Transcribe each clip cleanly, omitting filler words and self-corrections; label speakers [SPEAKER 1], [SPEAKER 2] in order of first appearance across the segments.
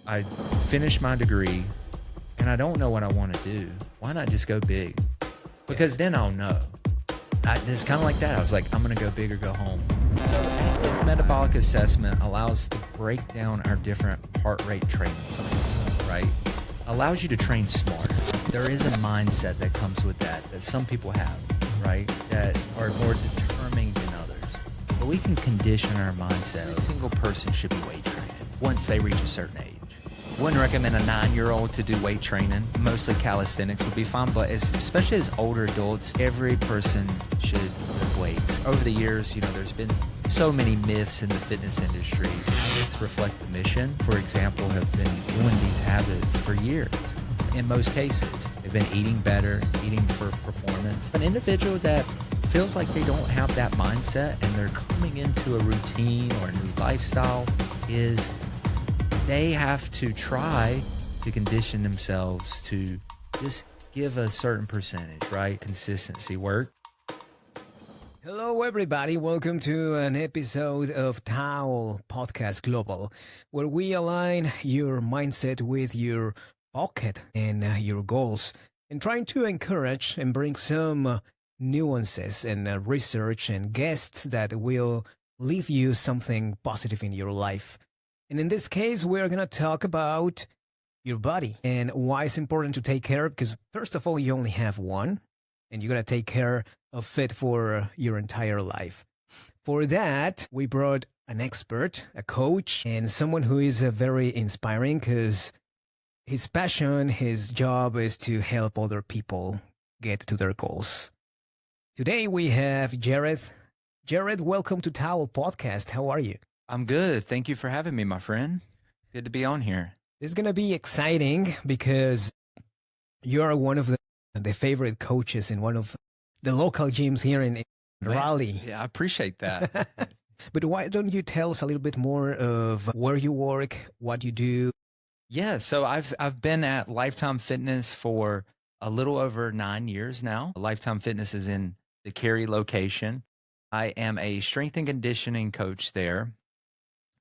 [SPEAKER 1] I finished my degree and I don't know what I want to do. Why not just go big? Because then I'll know. It's kind of like that. I was like, I'm going to go big or go home. So Active Metabolic Assessment allows to break down our different heart rate training zones, right? Allows you to train smarter. There is a mindset that comes with that some people have, right? That are more determined than others. But we can condition our mindset. Every single person should be weight training once they reach a certain age. Wouldn't recommend a 9-year-old to do weight training. Mostly calisthenics would be fine, but especially as older adults, every person should lift weights. Over the years, there's been so many myths in the fitness industry. Habits reflect the mission. For example, have been doing these habits for years. In most cases, they've been eating better, eating for performance. An individual that feels like they don't have that mindset and they're coming into a routine or a new lifestyle is they have to try to condition themselves to just give a certain percentage, right? Consistency work.
[SPEAKER 2] Hello, everybody. Welcome to an episode of TAOL Podcast Global, where we align your mindset with your pocket and your goals, and trying to encourage and bring some nuances and research and guests that will leave you something positive in your life. And in this case, we're going to talk about your body and why it's important to take care, because first of all, you only have one and you're going to take care of it for your entire life. For that, we brought an expert, a coach, and someone who is very inspiring because his passion, his job is to help other people get to their goals. Today, we have Jared. Jared, welcome to TAOL Podcast. How are you?
[SPEAKER 1] I'm good. Thank you for having me, my friend. Good to be on here.
[SPEAKER 2] It's going to be exciting because you are one of the favorite coaches in one of the local gyms here in Raleigh.
[SPEAKER 1] Yeah, I appreciate that.
[SPEAKER 2] But why don't you tell us a little bit more of where you work, what you do?
[SPEAKER 1] Yeah, so I've been at Lifetime Fitness for a little over 9 years now. Lifetime Fitness is in the Cary location. I am a strength and conditioning coach there.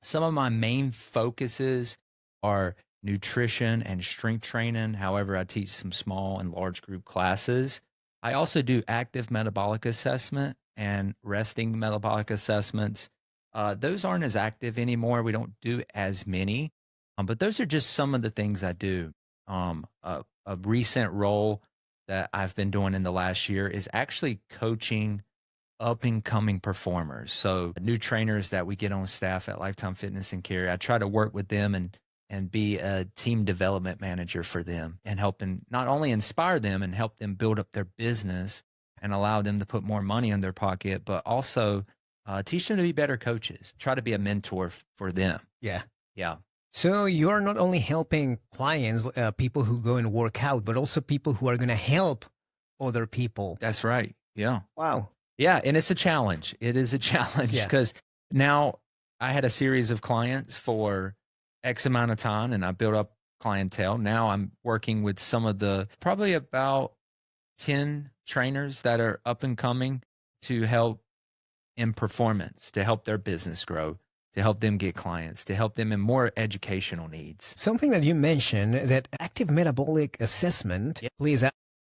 [SPEAKER 1] Some of my main focuses are nutrition and strength training. However, I teach some small and large group classes. I also do active metabolic assessment and resting metabolic assessments. Those aren't as active anymore. We don't do as many, but those are just some of the things I do. A recent role that I've been doing in the last year is actually coaching up-and-coming performers. So new trainers that we get on staff at Lifetime Fitness and Cary, I try to work with them and be a team development manager for them and helping not only inspire them and help them build up their business and allow them to put more money in their pocket, but also teach them to be better coaches, try to be a mentor for them.
[SPEAKER 2] Yeah.
[SPEAKER 1] Yeah.
[SPEAKER 2] So you are not only helping clients, people who go and work out, but also people who are going to help other people.
[SPEAKER 1] That's right. Yeah.
[SPEAKER 2] Wow.
[SPEAKER 1] Yeah, and it's a challenge. It is a challenge because now I had a series of clients for X amount of time and I built up clientele. Now I'm working with probably about 10 trainers that are up and coming to help in performance, to help their business grow, to help them get clients, to help them in more educational needs.
[SPEAKER 2] Something that you mentioned, that active metabolic assessment, please,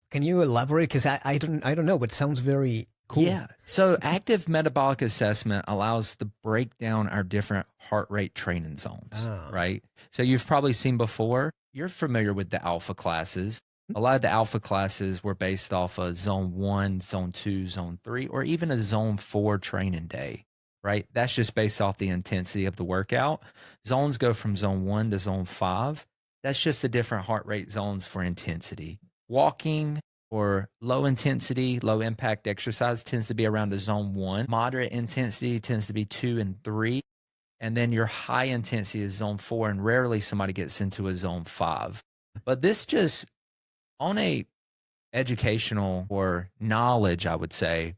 [SPEAKER 2] can you elaborate? Because I don't know, but it sounds very cool.
[SPEAKER 1] Yeah. So active metabolic assessment allows to break down our different heart rate training zones, right? So you've probably seen before, you're familiar with the alpha classes. A lot of the alpha classes were based off of zone 1, zone 2, zone 3, or even a zone 4 training day, right? That's just based off the intensity of the workout. Zones go from zone 1 to zone 5. That's just the different heart rate zones for intensity. Walking or low intensity, low impact exercise tends to be around a zone 1. Moderate intensity tends to be 2 and 3. And then your high intensity is zone 4, and rarely somebody gets into a zone 5. But this just, on a educational or knowledge, I would say,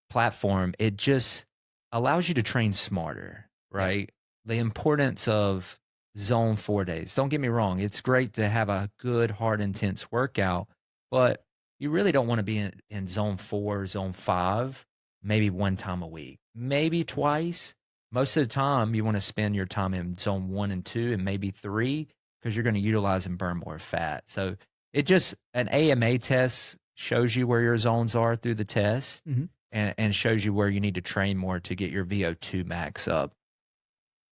[SPEAKER 1] platform, it just allows you to train smarter, right? The importance of zone 4 days. Don't get me wrong. It's great to have a good, hard, intense workout, but you really don't want to be in zone 4, zone 5, maybe one time a week, maybe twice, Most of the time, you want to spend your time in zone 1 and 2 and maybe 3 because you're going to utilize and burn more fat. So an AMA test shows you where your zones are through the test and shows you where you need to train more to get your VO2 max up.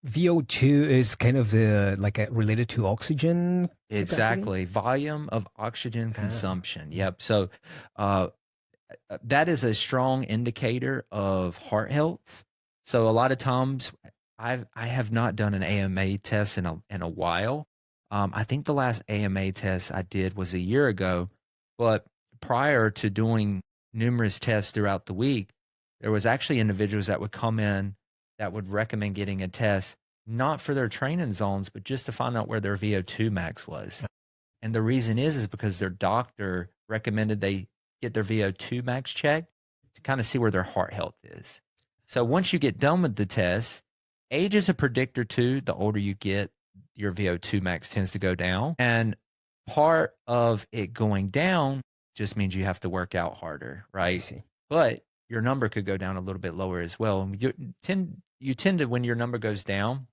[SPEAKER 2] VO2 is kind of related to oxygen.
[SPEAKER 1] Exactly.
[SPEAKER 2] Capacity?
[SPEAKER 1] Volume of oxygen consumption. Yep. So that is a strong indicator of heart health. So a lot of times I have not done an AMA test in a while. I think the last AMA test I did was a year ago, but prior to doing numerous tests throughout the week, there was actually individuals that would come in that would recommend getting a test, not for their training zones, but just to find out where their VO2 max was. And the reason is because their doctor recommended they get their VO2 max checked to kind of see where their heart health is. So once you get done with the test, age is a predictor too. The older you get, your VO2 max tends to go down. And part of it going down just means you have to work out harder, right? But your number could go down a little bit lower as well. You tend to, when your number goes down,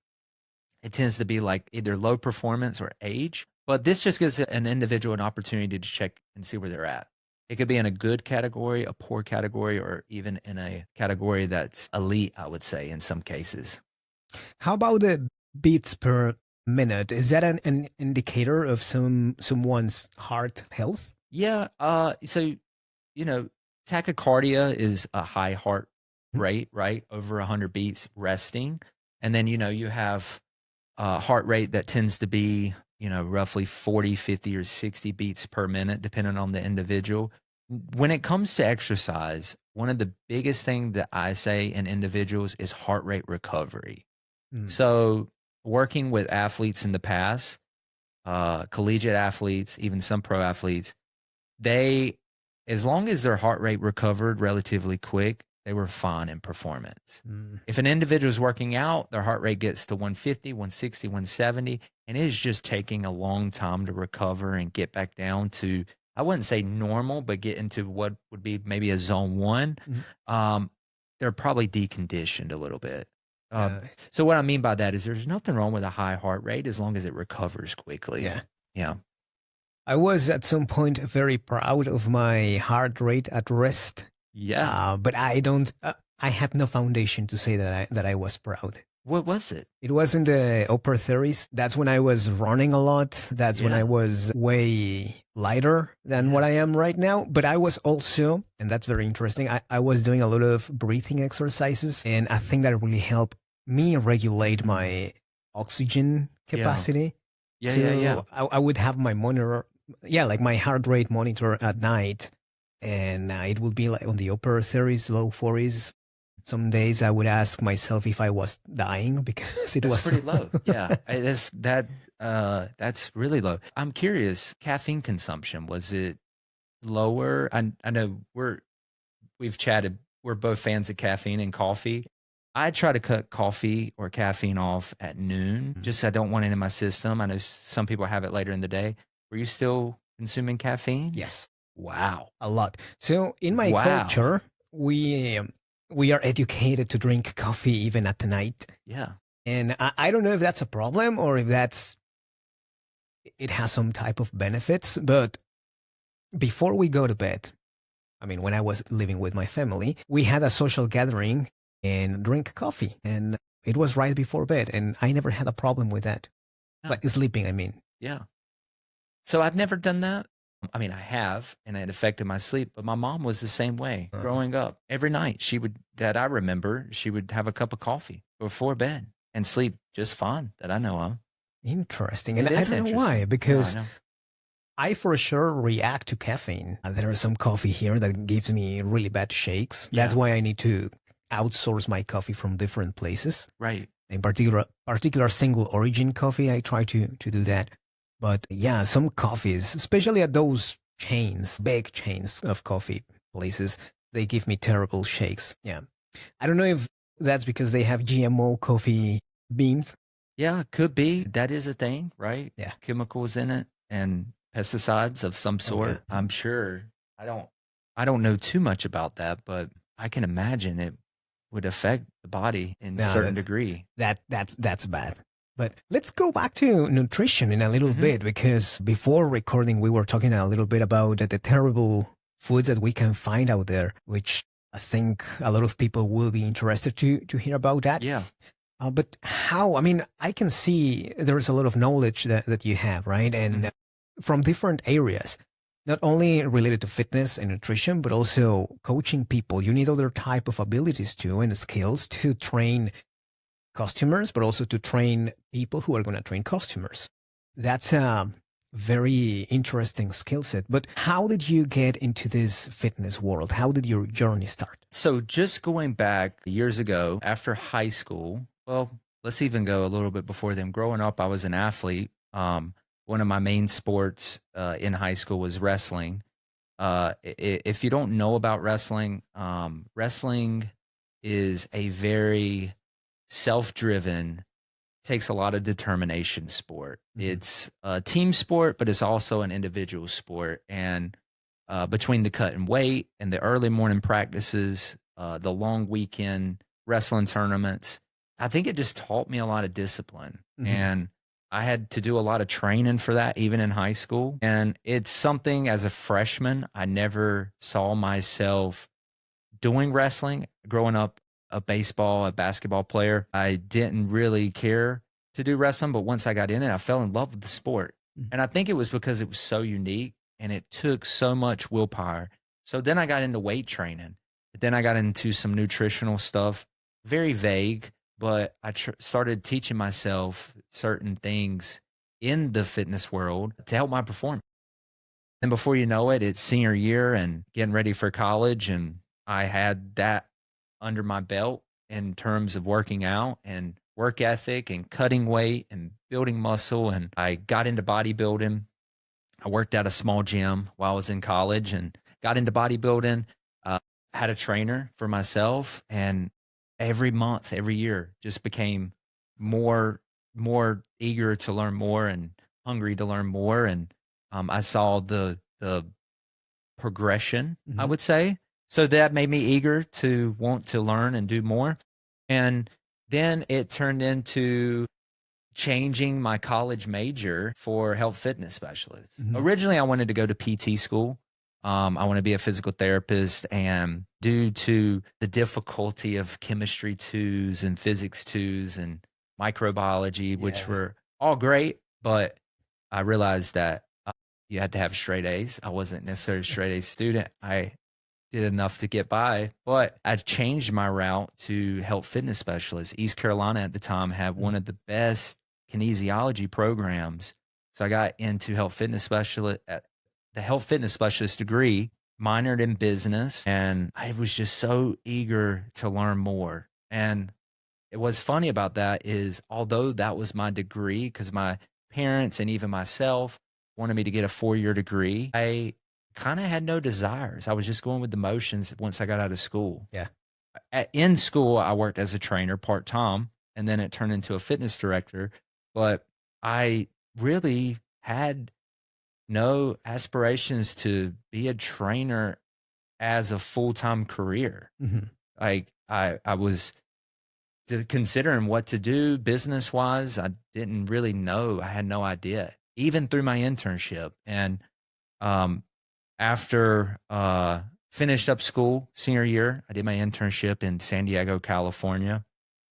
[SPEAKER 1] it tends to be like either low performance or age. But this just gives an individual an opportunity to check and see where they're at. It could be in a good category, a poor category, or even in a category that's elite, I would say, in some cases.
[SPEAKER 2] How about the beats per minute? Is that an indicator of someone's heart health?
[SPEAKER 1] Yeah. So, tachycardia is a high heart rate, right? Over 100 beats resting. And then, you have heart rate that tends to be, roughly 40, 50, or 60 beats per minute, depending on the individual. When it comes to exercise, one of the biggest things that I say in individuals is heart rate recovery. So working with athletes in the past, collegiate athletes, even some pro athletes, as long as their heart rate recovered relatively quick, they were fine in performance. If an individual is working out, their heart rate gets to 150, 160, 170, and it is just taking a long time to recover and get back down to, I wouldn't say normal, but get into what would be maybe a zone 1. They're probably deconditioned a little bit. So what I mean by that is there's nothing wrong with a high heart rate as long as it recovers quickly. Yeah.
[SPEAKER 2] I was at some point very proud of my heart rate at rest.
[SPEAKER 1] Yeah.
[SPEAKER 2] But I don't, I had no foundation to say that I was proud.
[SPEAKER 1] What was it?
[SPEAKER 2] It was in the upper 30s. That's when I was running a lot. That's when I was way lighter than what I am right now. But I was also, and that's very interesting, I was doing a lot of breathing exercises. And I think that really helped me regulate my oxygen capacity. I would have my monitor, like my heart rate monitor at night. And it would be like on the upper 30s, low 40s. Some days I would ask myself if I was dying because it was
[SPEAKER 1] pretty low. Yeah, that's really low. I'm curious, caffeine consumption, was it lower? I know we've chatted. We're both fans of caffeine and coffee. I try to cut coffee or caffeine off at noon. Just I don't want it in my system. I know some people have it later in the day. Were you still consuming caffeine?
[SPEAKER 2] Yes.
[SPEAKER 1] Wow.
[SPEAKER 2] A lot. So in my culture, we are educated to drink coffee even at night.
[SPEAKER 1] Yeah.
[SPEAKER 2] And I don't know if that's a problem or if it has some type of benefits. But before we go to bed, I mean, when I was living with my family, we had a social gathering and drink coffee. And it was right before bed. And I never had a problem with that.
[SPEAKER 1] Yeah.
[SPEAKER 2] But sleeping, I mean.
[SPEAKER 1] Yeah. So I've never done that. I mean, I have, and it affected my sleep, but my mom was the same way growing up. Every night that I remember, she would have a cup of coffee before bed and sleep just fine, that I know of.
[SPEAKER 2] Interesting. And I don't know why, because I for sure react to caffeine. There is some coffee here that gives me really bad shakes. That's why I need to outsource my coffee from different places.
[SPEAKER 1] Right.
[SPEAKER 2] In particular single origin coffee, I try to do that. But yeah, some coffees, especially at those big chains of coffee places, they give me terrible shakes. Yeah. I don't know if that's because they have GMO coffee beans.
[SPEAKER 1] Yeah, could be. That is a thing, right?
[SPEAKER 2] Yeah.
[SPEAKER 1] Chemicals in it and pesticides of some sort. I'm sure. I don't know too much about that, but I can imagine it would affect the body in a
[SPEAKER 2] No,
[SPEAKER 1] certain degree.
[SPEAKER 2] That's bad. But let's go back to nutrition in a little bit, because before recording, we were talking a little bit about the terrible foods that we can find out there, which I think a lot of people will be interested to hear about that.
[SPEAKER 1] Yeah.
[SPEAKER 2] But how, I mean, I can see there's a lot of knowledge that you have, right? And from different areas, not only related to fitness and nutrition, but also coaching people. You need other type of abilities too and skills to train customers, but also to train people who are going to train customers. That's a very interesting skill set. But how did you get into this fitness world? How did your journey start?
[SPEAKER 1] So just going back years ago, after high school, well, let's even go a little bit before then. Growing up, I was an athlete. One of my main sports in high school was wrestling. If you don't know about wrestling, wrestling is a very self-driven, takes a lot of determination sport. It's a team sport, but it's also an individual sport. And between the cut and weight and the early morning practices, the long weekend wrestling tournaments, I think it just taught me a lot of discipline. And I had to do a lot of training for that, even in high school. And it's something, as a freshman, I never saw myself doing wrestling. Growing up a basketball player, I didn't really care to do wrestling. But once I got in it, I fell in love with the sport. And I think it was because it was so unique and it took so much willpower. So then I got into weight training. Then I got into some nutritional stuff, very vague. But I started teaching myself certain things in the fitness world to help my performance. And before you know it, it's senior year and getting ready for college. And I had that under my belt in terms of working out and work ethic and cutting weight and building muscle. And I got into bodybuilding. I worked at a small gym while I was in college and got into bodybuilding, had a trainer for myself, and every month, every year, just became more eager to learn more and hungry to learn more. And I saw the progression, I would say. So that made me eager to want to learn and do more. And then it turned into changing my college major for health fitness specialist. Originally, I wanted to go to PT school. I want to be a physical therapist, and due to the difficulty of chemistry 2s and physics 2s and microbiology, which were all great, but I realized that you had to have straight A's. I wasn't necessarily a straight A student. I did enough to get by, but I changed my route to health fitness specialist. East Carolina at the time had one of the best kinesiology programs. So I got into health fitness specialist at the health fitness specialist degree, minored in business, and I was just so eager to learn more. And what's funny about that is, although that was my degree, because my parents and even myself wanted me to get a 4-year degree, I kind of had no desires. I was just going with the motions once I got out of school.
[SPEAKER 2] Yeah.
[SPEAKER 1] In school, I worked as a trainer part-time, and then it turned into a fitness director. But I really had no aspirations to be a trainer as a full-time career. Like I was considering what to do business-wise. I didn't really know. I had no idea, even through my internship. And after finished up school, senior year, I did my internship in San Diego, California.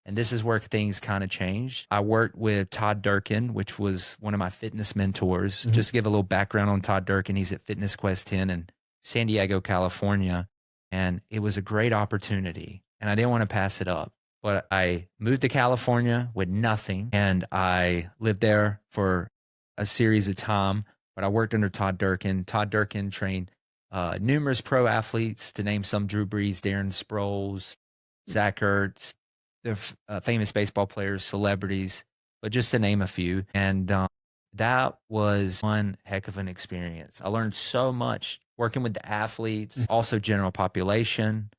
[SPEAKER 1] And this is where things kind of changed. I worked with Todd Durkin, which was one of my fitness mentors. Just to give a little background on Todd Durkin, he's at Fitness Quest 10 in San Diego, California. And it was a great opportunity, and I didn't want to pass it up. But I moved to California with nothing, and I lived there for a series of time. But I worked under Todd Durkin. Todd Durkin trained numerous pro athletes, to name some: Drew Brees, Darren Sproles, Zach Ertz, the famous baseball players, celebrities, but just to name a few. And that was one heck of an experience. I learned so much working with the athletes, also general population.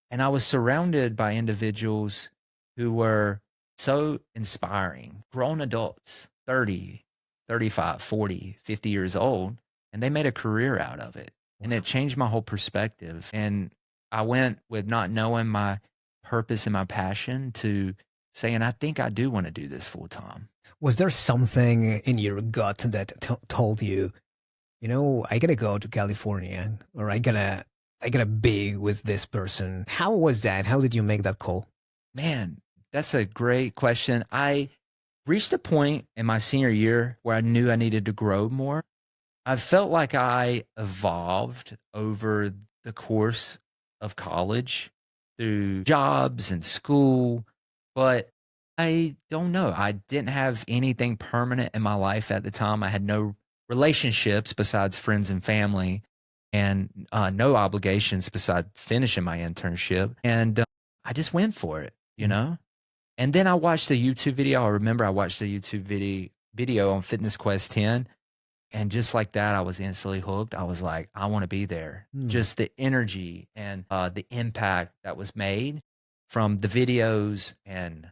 [SPEAKER 1] And I was surrounded by individuals who were so inspiring, grown adults, 30, 35, 40, 50 years old, and they made a career out of it. And it changed my whole perspective. And I went with not knowing my purpose and my passion to saying, I think I do want to do this full time.
[SPEAKER 2] Was there something in your gut that told you, I gotta go to California, or I gotta be with this person? How was that? How did you make that call?
[SPEAKER 1] Man, that's a great question. I reached a point in my senior year where I knew I needed to grow more. I felt like I evolved over the course of college through jobs and school, but I don't know. I didn't have anything permanent in my life at the time. I had no relationships besides friends and family, and no obligations besides finishing my internship. And I just went for it, And then I watched a YouTube video. I remember I watched a YouTube video on Fitness Quest 10. And just like that, I was instantly hooked. I was like, I want to be there. Just the energy and the impact that was made from the videos and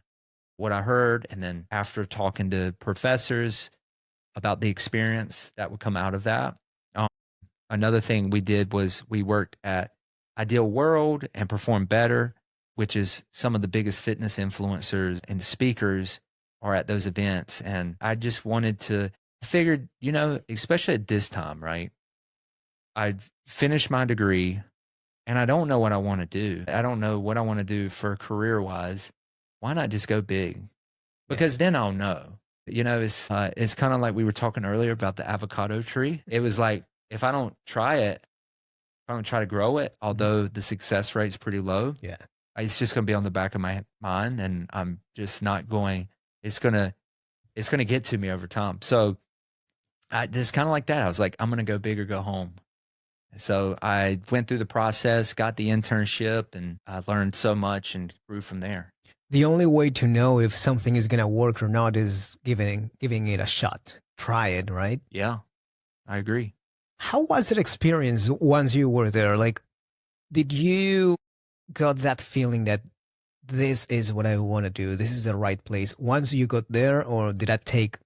[SPEAKER 1] what I heard. And then after talking to professors about the experience that would come out of that. Another thing we did was we worked at Ideal World and Perform Better, which is some of the biggest fitness influencers and speakers are at those events. And I just figured, especially at this time, right? I'd finished my degree and I don't know what I want to do. I don't know what I want to do for career-wise. Why not just go big? Because then I'll know. It's kind of like we were talking earlier about the avocado tree. It was like, if I don't try it, if I don't try to grow it, although the success rate's pretty low, it's just going to be on the back of my mind, and I'm just not going. It's gonna get to me over time. So just kind of like that. I was like, I'm going to go big or go home. So I went through the process, got the internship, and I learned so much and grew from there.
[SPEAKER 2] The only way to know if something is going to work or not is giving it a shot. Try it, right?
[SPEAKER 1] Yeah, I agree.
[SPEAKER 2] How was that experience once you were there? Like, did you got that feeling that this is what I want to do? This is the right place once you got there, or did that take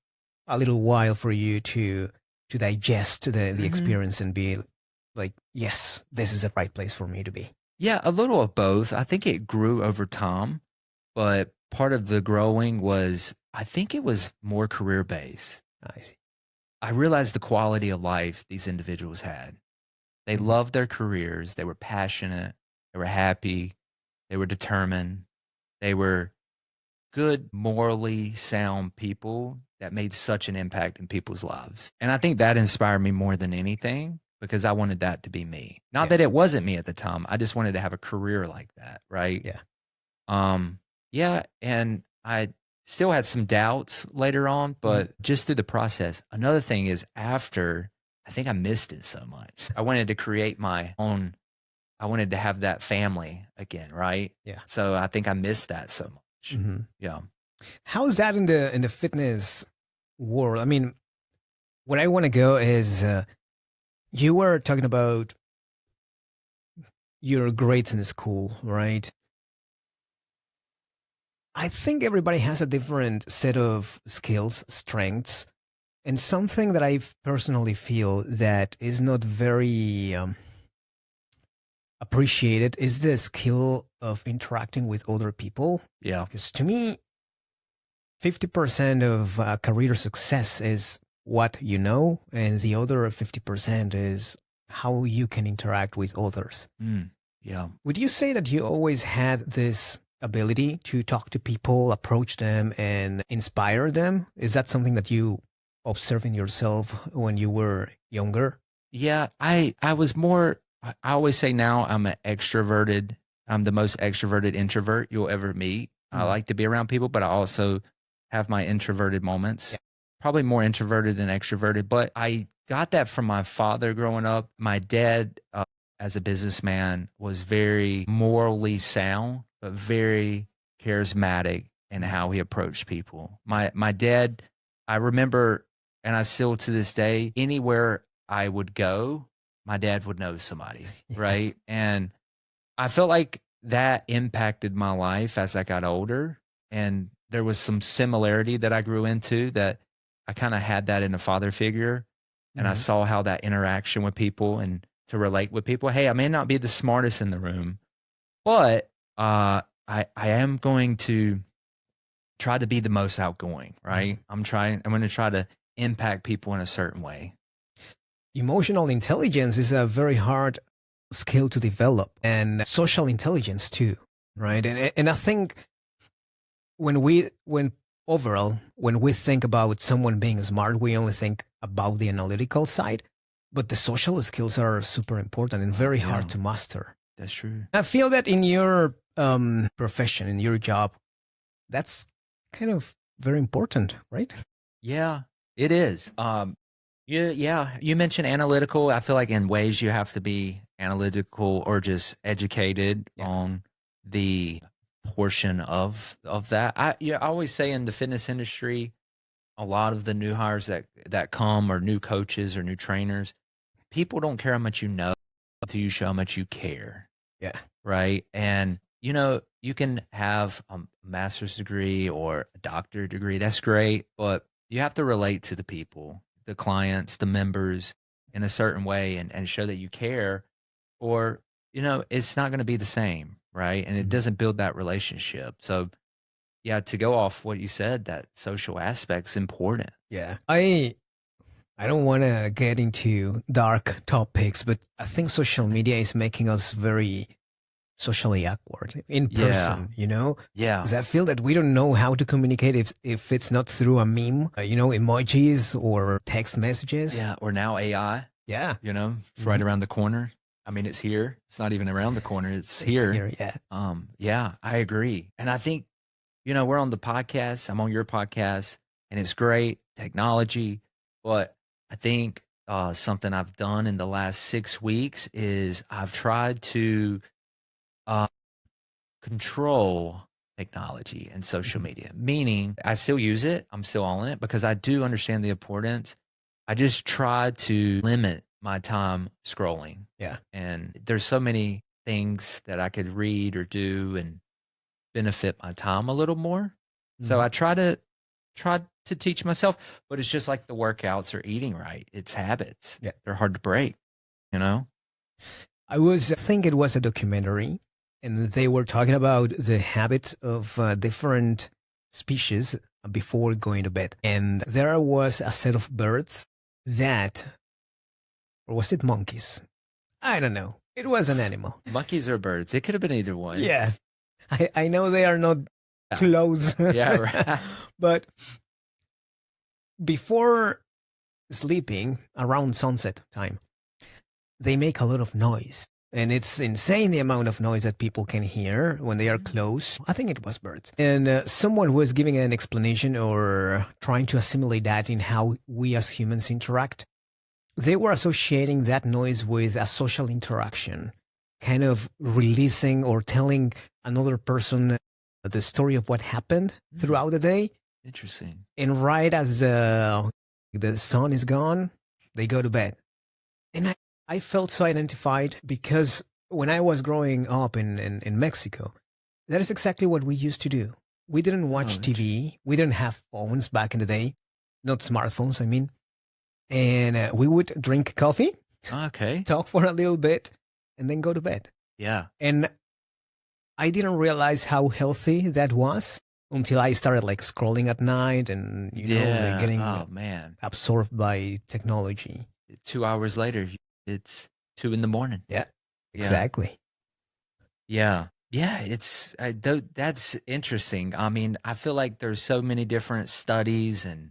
[SPEAKER 2] a little while for you to digest the experience and be like, yes, this is the right place for me to be?
[SPEAKER 1] Yeah, a little of both. I think it grew over time, but part of the growing was, I think it was more career-based.
[SPEAKER 2] I see.
[SPEAKER 1] I realized the quality of life these individuals had. They loved their careers. They were passionate. They were happy. They were determined. They were good, morally sound people that made such an impact in people's lives. And I think that inspired me more than anything, because I wanted that to be me. Not that it wasn't me at the time. I just wanted to have a career like that, right?
[SPEAKER 2] Yeah.
[SPEAKER 1] And I still had some doubts later on, but just through the process. Another thing is, after, I think I missed it so much. I wanted to create my own, I wanted to have that family again, right?
[SPEAKER 2] Yeah.
[SPEAKER 1] So I think I missed that so much. Yeah.
[SPEAKER 2] How is that in the fitness world? I mean, what I want to go is, you were talking about your grades in school, right? I think everybody has a different set of skills, strengths, and something that I personally feel that is not very appreciated is the skill of interacting with other people.
[SPEAKER 1] Yeah.
[SPEAKER 2] Because to me, 50% of career success is what you know, and the other 50% is how you can interact with others.
[SPEAKER 1] Yeah.
[SPEAKER 2] Would you say that you always had this ability to talk to people, approach them, and inspire them? Is that something that you observed in yourself when you were younger?
[SPEAKER 1] Yeah, I was more, I always say now I'm I'm the most extroverted introvert you'll ever meet. I like to be around people, but I also have my introverted moments. Probably more introverted than extroverted, but I got that from my father growing up. My dad, as a businessman, was very morally sound, but very charismatic in how he approached people. My dad, I remember, and I still to this day, anywhere I would go, my dad would know somebody, right? And I felt like that impacted my life as I got older. And there was some similarity that I grew into, that I kind of had that in a father figure. And I saw how that interaction with people and to relate with people. Hey, I may not be the smartest in the room, but I am going to try to be the most outgoing, right? I'm going to try to impact people in a certain way.
[SPEAKER 2] Emotional intelligence is a very hard skill to develop, and social intelligence too, right? And I think when we think about someone being smart, we only think about the analytical side, but the social skills are super important and very hard to master.
[SPEAKER 1] That's true.
[SPEAKER 2] I feel that in your profession, in your job, that's kind of very important, right?
[SPEAKER 1] Yeah, it is. You mentioned analytical. I feel like in ways you have to be analytical or just educated on the portion of that. I always say in the fitness industry, a lot of the new hires that come, or new coaches or new trainers, people don't care how much you know until you show how much you care.
[SPEAKER 2] Yeah.
[SPEAKER 1] Right. And, you can have a master's degree or a doctorate degree. That's great. But you have to relate to the people, the clients, the members in a certain way and show that you care, or, it's not going to be the same. Right. And it doesn't build that relationship. So, yeah, to go off what you said, that social aspect's important.
[SPEAKER 2] Yeah. I don't want to get into dark topics, but I think social media is making us very socially awkward in person,
[SPEAKER 1] Yeah.
[SPEAKER 2] Because I feel that we don't know how to communicate if it's not through a meme, emojis or text messages.
[SPEAKER 1] Yeah. Or now AI.
[SPEAKER 2] Yeah.
[SPEAKER 1] It's right around the corner. I mean, it's here. It's not even around the corner. It's here.
[SPEAKER 2] Yeah.
[SPEAKER 1] Yeah, I agree. And I think, we're on the podcast. I'm on your podcast, and it's great technology. But I think something I've done in the last 6 weeks is I've tried to control technology and social media, meaning I still use it. I'm still on it because I do understand the importance. I just try to limit my time scrolling.
[SPEAKER 2] Yeah.
[SPEAKER 1] And there's so many things that I could read or do and benefit my time a little more. So I try to teach myself, but it's just like the workouts or eating right. It's habits.
[SPEAKER 2] Yeah.
[SPEAKER 1] They're hard to break,
[SPEAKER 2] I think it was a documentary, and they were talking about the habits of different species before going to bed. And there was a set of birds or was it monkeys? I don't know. It was an animal.
[SPEAKER 1] Monkeys or birds. It could have been either one.
[SPEAKER 2] Yeah. I know they are not close.
[SPEAKER 1] Yeah, right.
[SPEAKER 2] But before sleeping, around sunset time, they make a lot of noise. And it's insane the amount of noise that people can hear when they are close. I think it was birds. And someone was giving an explanation or trying to assimilate that in how we as humans interact. They were associating that noise with a social interaction, kind of releasing or telling another person the story of what happened throughout the day.
[SPEAKER 1] Interesting.
[SPEAKER 2] And right as the sun is gone, they go to bed. And I felt so identified because when I was growing up in Mexico, that is exactly what we used to do. We didn't watch TV. We didn't have phones back in the day, not smartphones, I mean. And we would drink coffee, talk for a little bit, and then go to bed.
[SPEAKER 1] Yeah.
[SPEAKER 2] And I didn't realize how healthy that was until I started scrolling at night and, getting absorbed by technology.
[SPEAKER 1] 2 hours later, it's 2 a.m.
[SPEAKER 2] Yeah, exactly.
[SPEAKER 1] Yeah. Yeah. That's interesting. I mean, I feel like there's so many different studies and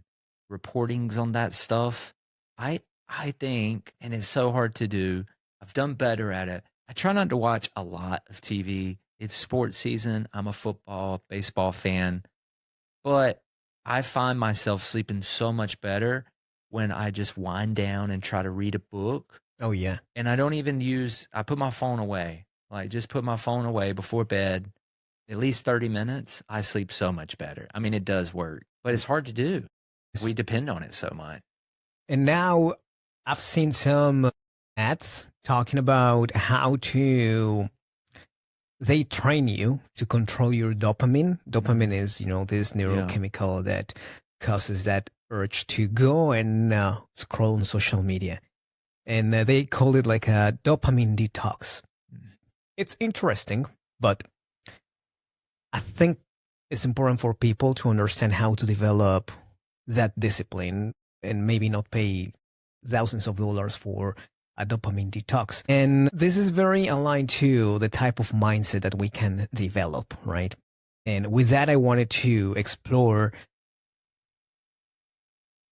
[SPEAKER 1] reportings on that stuff. I think, and it's so hard to do, I've done better at it. I try not to watch a lot of TV. It's sports season. I'm a football, baseball fan, but I find myself sleeping so much better when I just wind down and try to read a book.
[SPEAKER 2] Oh, yeah.
[SPEAKER 1] And I don't even I put my phone away. Just put my phone away before bed. At least 30 minutes, I sleep so much better. I mean, it does work, but it's hard to do. We depend on it so much.
[SPEAKER 2] And now I've seen some ads talking about how they train you to control your dopamine. Dopamine is, this neurochemical that causes that urge to go and scroll on social media. And they call it like a dopamine detox. It's interesting, but I think it's important for people to understand how to develop that discipline and maybe not pay thousands of dollars for a dopamine detox. And this is very aligned to the type of mindset that we can develop, right? And with that, I wanted to explore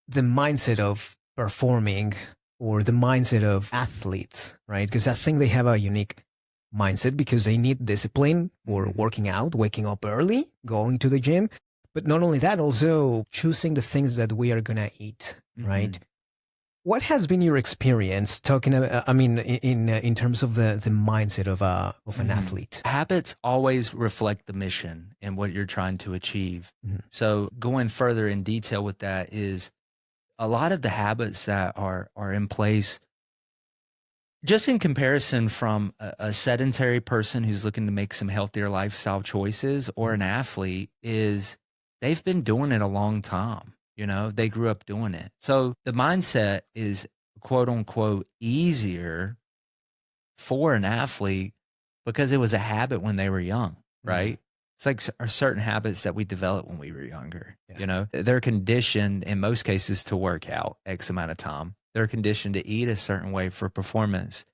[SPEAKER 2] the mindset of performing or the mindset of athletes, right? Because I think they have a unique mindset because they need discipline for working out, waking up early, going to the gym. But not only that, also choosing the things that we are going to eat, right? What has been your experience talking about, in terms of the mindset of an athlete?
[SPEAKER 1] Habits always reflect the mission and what you're trying to achieve. So going further in detail with that is a lot of the habits that are in place, just in comparison from a sedentary person who's looking to make some healthier lifestyle choices or an athlete, is they've been doing it a long time. You know, they grew up doing it. So the mindset is quote unquote easier for an athlete because it was a habit when they were young, right? It's like certain habits that we developed when we were younger. You know, they're conditioned in most cases to work out X amount of time. They're conditioned to eat a certain way for performance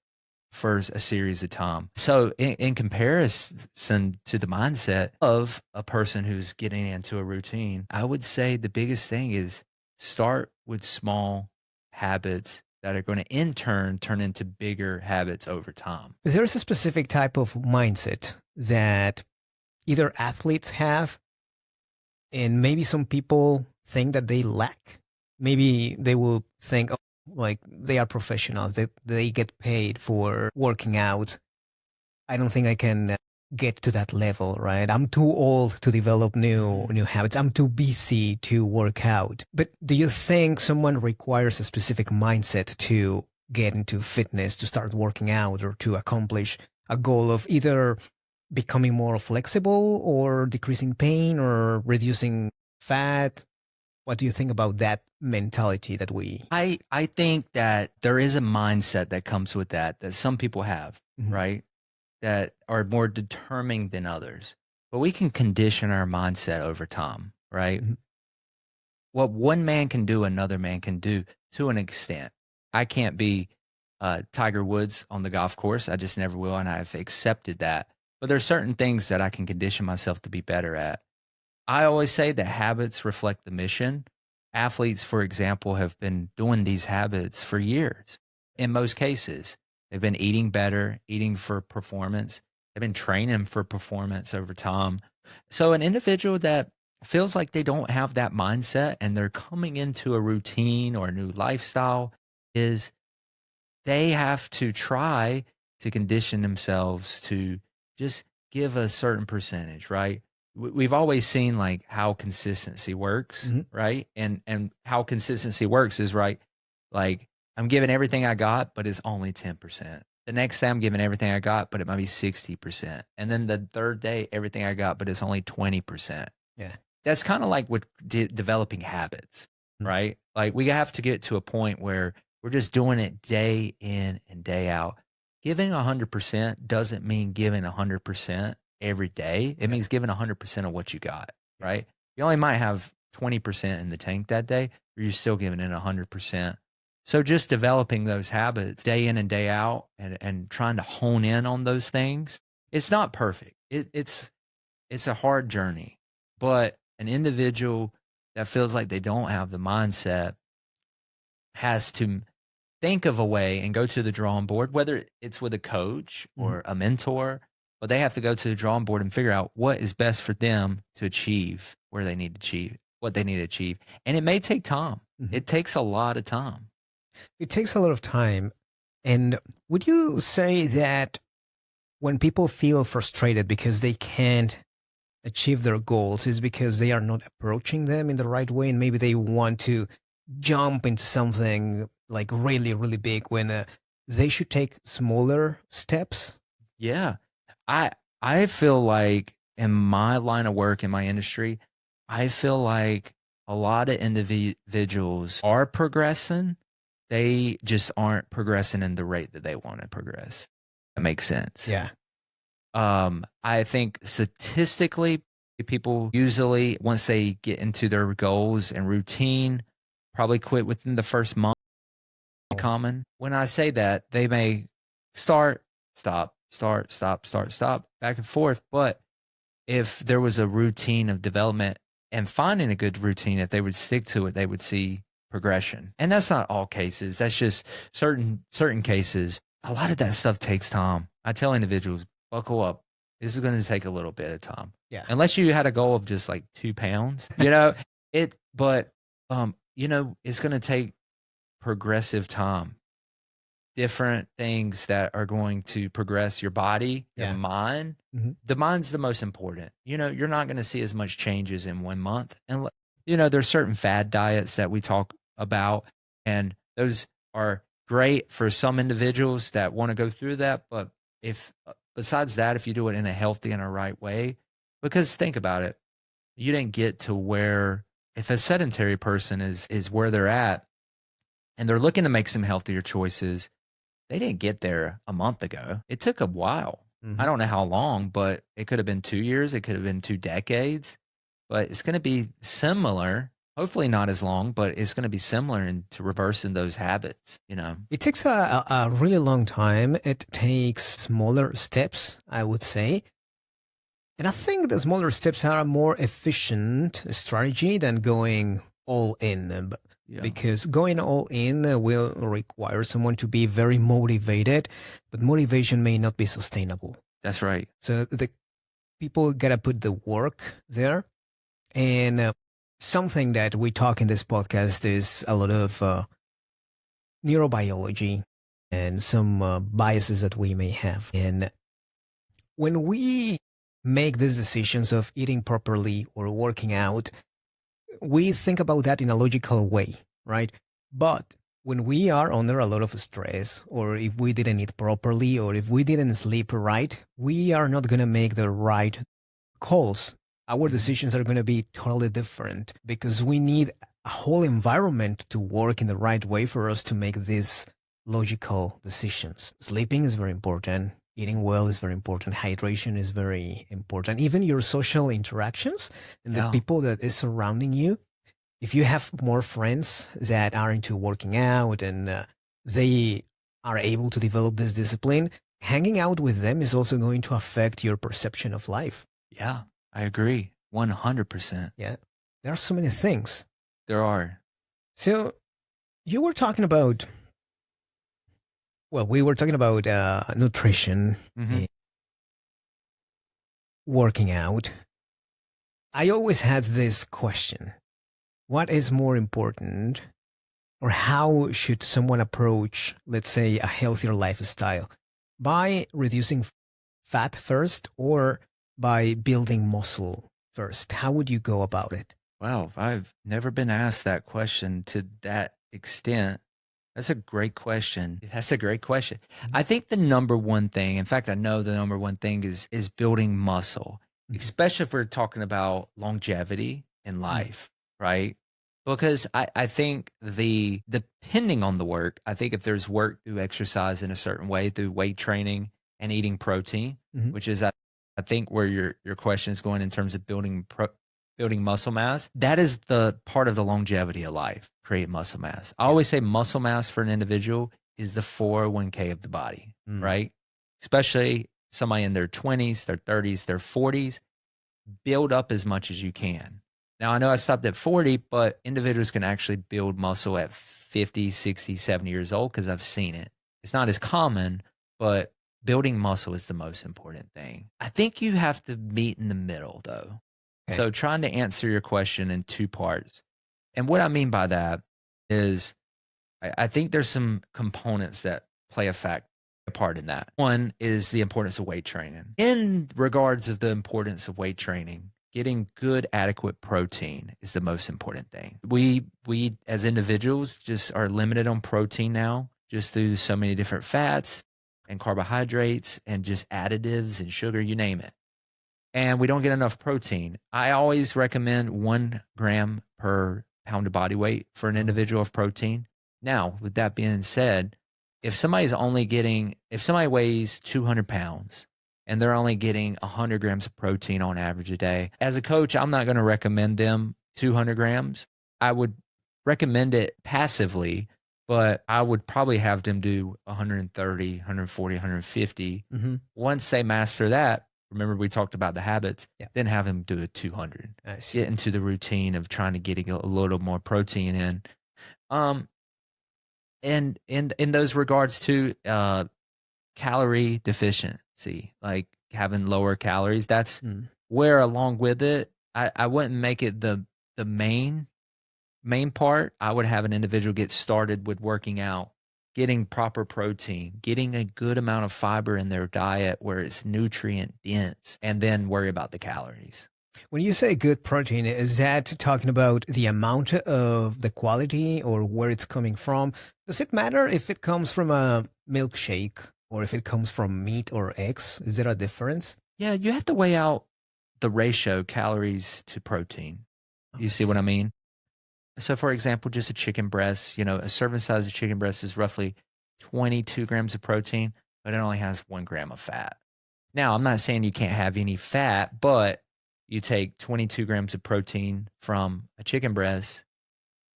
[SPEAKER 1] for a series of time. So in comparison to the mindset of a person who's getting into a routine, I would say the biggest thing is start with small habits that are going to in turn turn into bigger habits over time.
[SPEAKER 2] There's a specific type of mindset that either athletes have and maybe some people think that they lack. Maybe they will think, oh, like they are professionals, they get paid for working out. I don't think I can get to that level, right? I'm too old to develop new habits. I'm too busy to work out. But do you think someone requires a specific mindset to get into fitness, to start working out, or to accomplish a goal of either becoming more flexible or decreasing pain or reducing fat? What do you think about that mentality that we...
[SPEAKER 1] I think that there is a mindset that comes with that some people have, right? That are more determined than others. But we can condition our mindset over time, right? What one man can do, another man can do to an extent. I can't be Tiger Woods on the golf course. I just never will, and I've accepted that. But there are certain things that I can condition myself to be better at. I always say that habits reflect the mission. Athletes, for example, have been doing these habits for years. In most cases, they've been eating better, eating for performance. They've been training for performance over time. So an individual that feels like they don't have that mindset and they're coming into a routine or a new lifestyle, is they have to try to condition themselves to just give a certain percentage, right? We've always seen like how consistency works, right? And how consistency works is, right, like I'm giving everything I got, but it's only 10%. The next day I'm giving everything I got, but it might be 60%. And then the third day, everything I got, but it's only 20%.
[SPEAKER 2] Yeah.
[SPEAKER 1] That's kind of like with developing habits, right? Like we have to get to a point where we're just doing it day in and day out. Giving 100% doesn't mean giving 100% every day. It means giving 100% of what you got, right? You only might have 20% in the tank that day, but you're still giving it 100%. So just developing those habits day in and day out and trying to hone in on those things. It's not perfect. It's a hard journey, but an individual that feels like they don't have the mindset has to think of a way and go to the drawing board, whether it's with a coach or a mentor, but they have to go to the drawing board and figure out what is best for them to achieve where they need to achieve, what they need to achieve. And it may take time. It takes a lot of time.
[SPEAKER 2] It takes a lot of time. And would you say that when people feel frustrated because they can't achieve their goals is because they are not approaching them in the right way, and maybe they want to jump into something like really, really big when they should take smaller steps?
[SPEAKER 1] Yeah. I feel like in my line of work, in my industry, I feel like a lot of individuals are progressing. They just aren't progressing in the rate that they want to progress. That makes sense.
[SPEAKER 2] Yeah.
[SPEAKER 1] I think statistically, People usually, once they get into their goals and routine, probably quit within the first month. Common. When I say that, they may start, stop, start, stop, start, stop, back and forth. But if there was a routine of development and finding a good routine, if they would stick to it, they would see progression. And that's not all cases. That's just certain cases. A lot of that stuff takes time. I tell individuals, buckle up. This is going to take a little bit of time.
[SPEAKER 2] Yeah.
[SPEAKER 1] Unless you had a goal of just like 2 pounds, but it's going to take progressive time. Different things that are going to progress your body, your mind. Mm-hmm. The mind's the most important. You're not going to see as much changes in 1 month. And, there's certain fad diets that we talk about, and those are great for some individuals that want to go through that. But besides that, if you do it in a healthy and a right way, because think about it, you didn't get to where, if a sedentary person is where they're at and they're looking to make some healthier choices, they didn't get there a month ago. It took a while. Mm-hmm. I don't know how long, but it could have been 2 years. It could have been 2 decades, but it's going to be similar. Hopefully not as long, but it's going to be similar into reversing those habits,
[SPEAKER 2] It takes a really long time. It takes smaller steps, I would say. And I think the smaller steps are a more efficient strategy than going all in. Because going all in will require someone to be very motivated, but motivation may not be sustainable.
[SPEAKER 1] That's right.
[SPEAKER 2] So the people got to put the work there. And something that we talk in this podcast is a lot of neurobiology and some biases that we may have. And when we make these decisions of eating properly or working out, we think about that in a logical way, right? But when we are under a lot of stress, or if we didn't eat properly, or if we didn't sleep right, we are not going to make the right calls. Our decisions are going to be totally different because we need a whole environment to work in the right way for us to make these logical decisions. Sleeping is very important. Eating well is very important. Hydration is very important. Even your social interactions and the people that is surrounding you. If you have more friends that are into working out and they are able to develop this discipline, hanging out with them is also going to affect your perception of life.
[SPEAKER 1] Yeah, I agree. 100%.
[SPEAKER 2] Yeah. There are so many things.
[SPEAKER 1] There are.
[SPEAKER 2] So you were talking about... Well, we were talking about nutrition, working out. I always had this question. What is more important, or how should someone approach, let's say, a healthier lifestyle? By reducing fat first or by building muscle first? How would you go about it?
[SPEAKER 1] Wow, I've never been asked that question to that extent. That's a great question. I think the number one thing, in fact, I know the number one thing is building muscle, especially if we're talking about longevity in life, right? Because I think depending on the work, I think if there's work through exercise in a certain way, through weight training and eating protein, which is, I think, where your question is going in terms of building muscle mass, that is the part of the longevity of life, create muscle mass. I always say muscle mass for an individual is the 401k of the body, right? Especially somebody in their 20s, their 30s, their 40s, build up as much as you can. Now, I know I stopped at 40, but individuals can actually build muscle at 50, 60, 70 years old because I've seen it. It's not as common, but building muscle is the most important thing. I think you have to meet in the middle, though. Okay. So trying to answer your question in 2 parts. And what I mean by that is I think there's some components that play a part in that. One is the importance of weight training. In regards of the importance of weight training, getting good, adequate protein is the most important thing. We as individuals just are limited on protein now, just through so many different fats and carbohydrates and just additives and sugar, you name it. And we don't get enough protein. I always recommend 1 gram per pound of body weight for an individual of protein. Now, with that being said, if somebody weighs 200 pounds and they're only getting 100 grams of protein on average a day. As a coach, I'm not going to recommend them 200 grams. I would recommend it passively, but I would probably have them do 130, 140, 150. Once they master that, remember we talked about the habits, then have them do a 200. Get into the routine of trying to get a little more protein in. And in those regards to calorie deficiency, like having lower calories, that's where along with it, I wouldn't make it the main part. I would have an individual get started with working out, getting proper protein, getting a good amount of fiber in their diet where it's nutrient dense, and then worry about the calories.
[SPEAKER 2] When you say good protein, is that talking about the amount of the quality or where it's coming from? Does it matter if it comes from a milkshake or if it comes from meat or eggs? Is there a difference?
[SPEAKER 1] Yeah, you have to weigh out the ratio calories to protein. You see what I mean? So for example, just a chicken breast, a serving size of chicken breast is roughly 22 grams of protein, but it only has 1 gram of fat. Now, I'm not saying you can't have any fat, but you take 22 grams of protein from a chicken breast,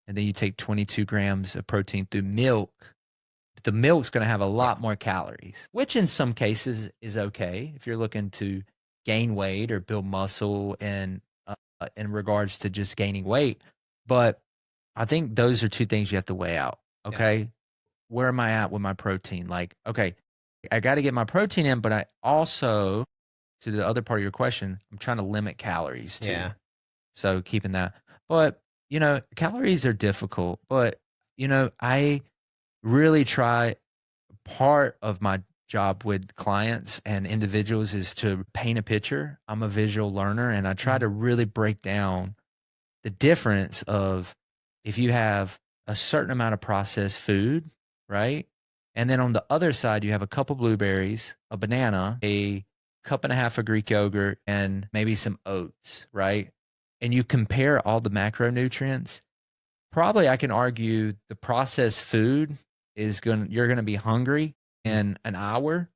[SPEAKER 1] and then you take 22 grams of protein through milk. The milk's going to have a lot more calories, which in some cases is okay if you're looking to gain weight or build muscle in regards to just gaining weight. But I think those are two things you have to weigh out. Okay. Where am I at with my protein? Like, okay, I got to get my protein in, but I also, to the other part of your question, I'm trying to limit calories too.
[SPEAKER 2] Yeah.
[SPEAKER 1] So keeping that. But, calories are difficult. But, I really try, part of my job with clients and individuals is to paint a picture. I'm a visual learner, and I try to really break down the difference of if you have a certain amount of processed food, right? And then on the other side, you have a couple blueberries, a banana, a cup and a half of Greek yogurt, and maybe some oats, right? And you compare all the macronutrients. Probably I can argue the processed food you're going to be hungry in an hour.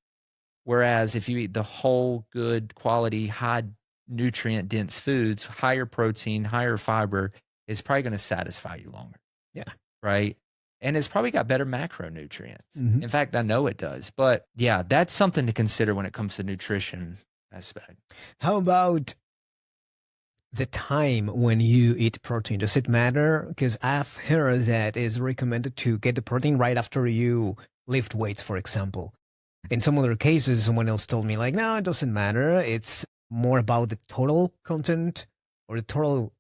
[SPEAKER 1] Whereas if you eat the whole good quality, high nutrient dense foods, higher protein, higher fiber, it's probably going to satisfy you longer.
[SPEAKER 2] Yeah.
[SPEAKER 1] Right. And it's probably got better macronutrients. In fact, I know it does. But yeah, that's something to consider when it comes to nutrition aspect.
[SPEAKER 2] How about the time when you eat protein? Does it matter? Because I've heard that it's recommended to get the protein right after you lift weights, for example. In some other cases, someone else told me like, no, it doesn't matter. It's more about the total content or the total